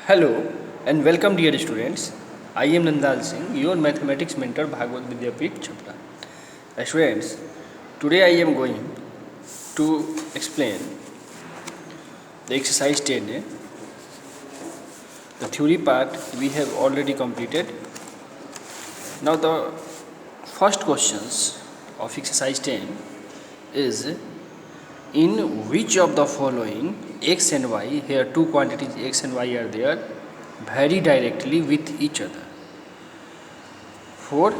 Hello and welcome dear students. I am Nandal Singh, your mathematics mentor Bhagwat Vidyapeeth Chhapra. Students, today I am going to explain the exercise 10. The theory part we have already completed. Now the first questions of exercise 10 is in which of the following x and y, here two quantities x and y are there, vary directly with each other. For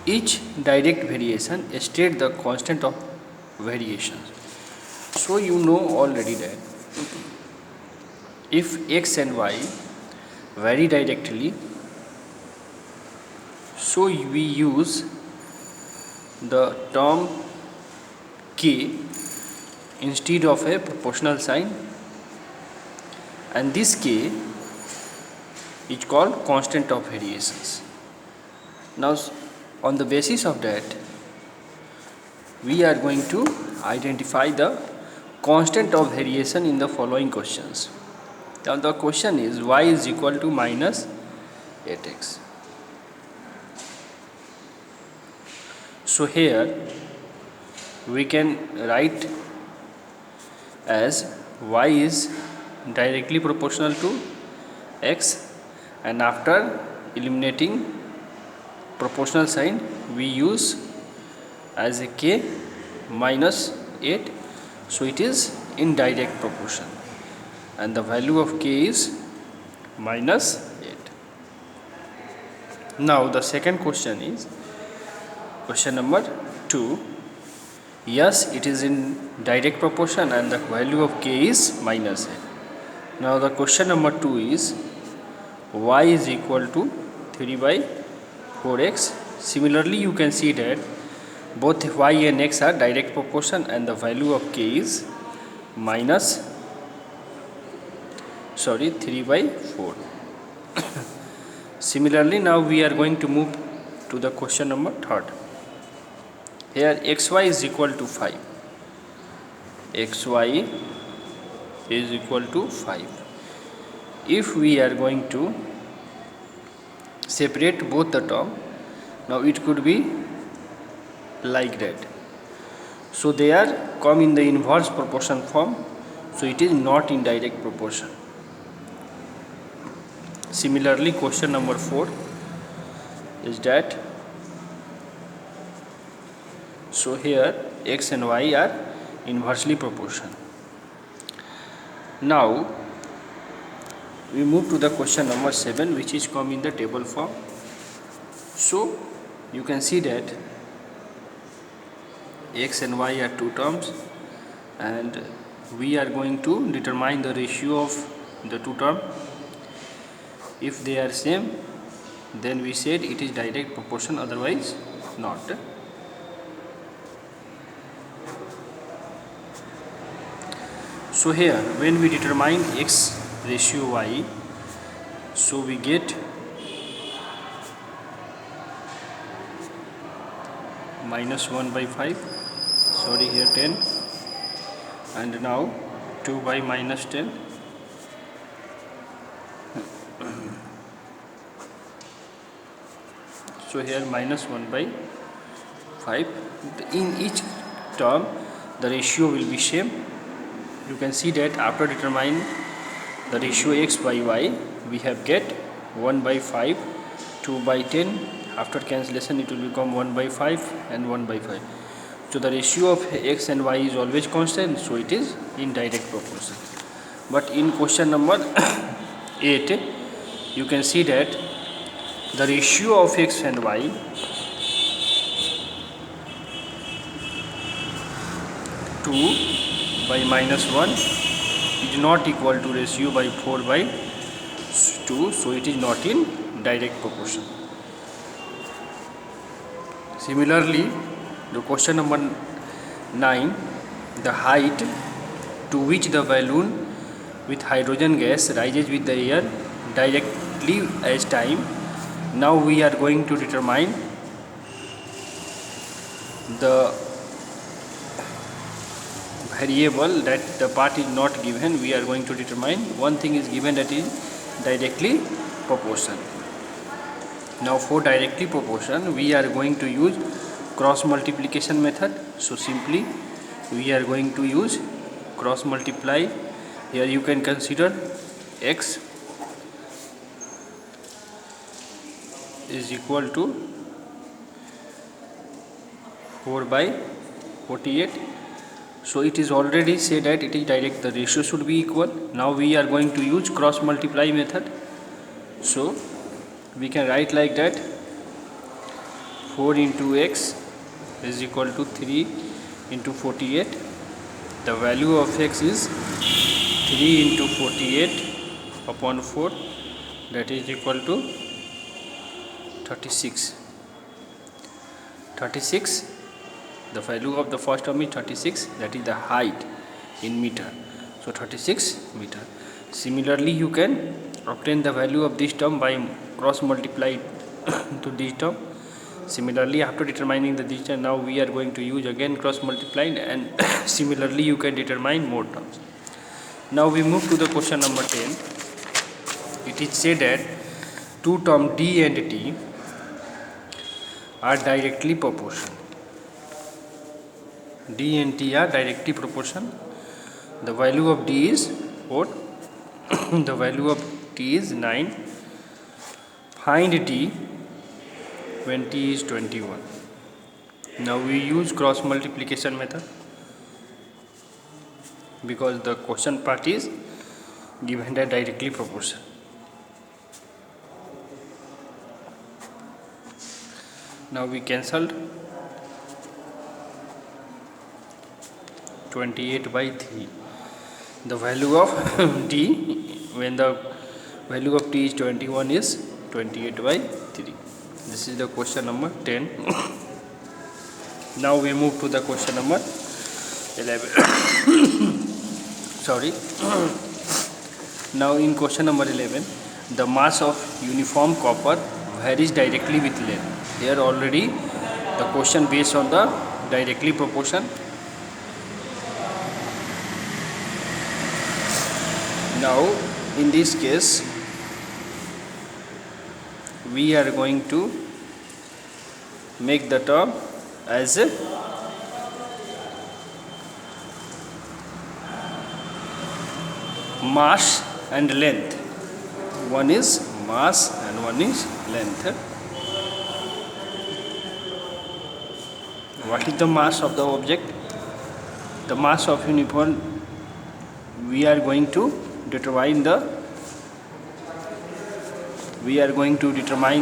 each direct variation, state the constant of variation. So you know already that if x and y vary directly, so we use the term k instead of a proportional sign, and this k is called constant of variations. Now on the basis of that, we are going to identify the constant of variation in the following questions. Now the question is y is equal to minus 8x. So here we can write as y is directly proportional to x, and after eliminating proportional sign we use as a k minus 8, so it is in direct proportion and the value of k is minus 8. Now the second question is question number 2. Yes, it is in direct proportion and the value of k is minus 8. Now the question number 2 is y is equal to 3 by 4x. Similarly, you can see that both y and x are direct proportion and the value of k is 3 by 4. Similarly, now we are going to move to the question number 3. Here xy is equal to 5. xy is equal to 5. If we are going to separate both the term, now it could be like that. So they are come in the inverse proportion form, so it is not in direct proportion. Similarly, question number 4 is that, so here x and y are inversely proportional. Now we move to the question number 7, which is come in the table form. So you can see that x and y are two terms and we are going to determine the ratio of the two terms. If they are same, then we said it is direct proportion, otherwise not. So here when we determine x ratio y, so we get minus 1 by 5, sorry here 10, and now 2 by minus 10. So here minus 1 by 5. In each term the ratio will be same. You can see that after determining the ratio x by y, we have get 1 by 5, 2 by 10. After cancellation it will become 1 by 5 and 1 by 5. So the ratio of x and y is always constant, so it is in direct proportion. But in question number 8, you can see that the ratio of x and y two by minus 1 is not equal to ratio by 4 by 2, so it is not in direct proportion. Similarly, the question number 9, the height to which the balloon with hydrogen gas rises with the air directly as time. Now we are going to determine the variable that the part is not given. We are going to determine one thing is given, that is directly proportion. Now for directly proportion we are going to use cross multiplication method. So simply we are going to use cross multiply. Here you can consider x is equal to 4 by 48. So it is already said that it is direct, the ratio should be equal. Now we are going to use cross multiply method. So we can write like that: 4 into x is equal to 3 into 48. The value of x is 3 into 48 upon 4, that is equal to 36. 36, the value of the first term is 36, that is the height in meter. So 36 meter. Similarly you can obtain the value of this term by cross multiply to this term. Similarly, after determining the this term, now we are going to use again cross multiply, and similarly you can determine more terms. Now we move to the question number 10. It is said that two terms d and t are directly proportional. D and T are directly proportional. The value of D is 4. The value of T is 9. Find D when T is 21. Now we use cross multiplication method because the question part is given that directly proportional. Now we cancelled 28 by 3. The value of D when the value of T is 21 is 28 by 3. This is the question number 10. Now we move to the question number 11. Sorry. Now in question number 11, the mass of uniform copper varies directly with length. Here already the question based on the directly proportion. Now in this case we are going to make the term as a mass and length. One is mass and one is length. What is the mass of the object? The mass of uniform, we are going to determine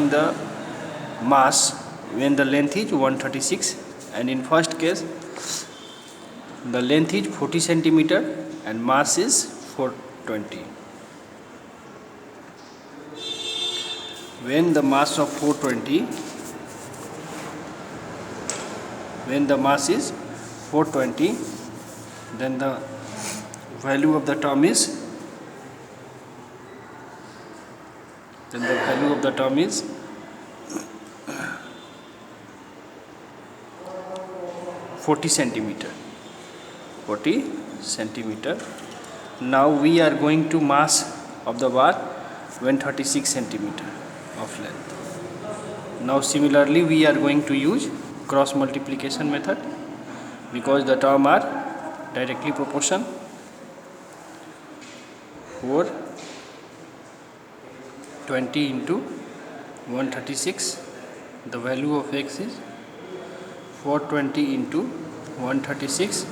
the mass when the length is 136, and in first case the length is 40 centimeter and mass is 420. When the mass of 420, when the mass is 420, then the value of the term is 40 centimeter. 40 centimeter. Now we are going to mass of the bar when 36 centimeter of length. Now similarly we are going to use cross multiplication method because the term are directly proportional. 420 into 136, the value of x is 420 into 136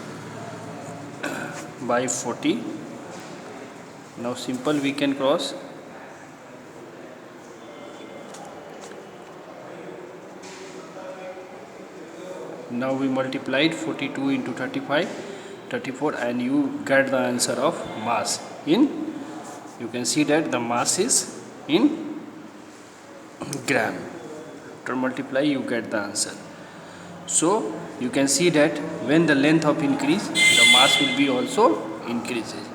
by 40. Now simple we can cross. Now we multiplied 42 into 35, 34, and you get the answer of mass in, you can see that the mass is in gram. After multiply you get the answer. So you can see that when the length of increase, the mass will be also increases.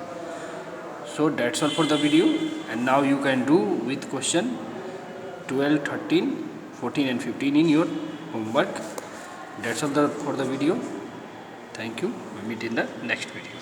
So that's all for the video, and now you can do with question 12, 13, 14 and 15 in your homework. That's all for the video. Thank you. We meet in the next video.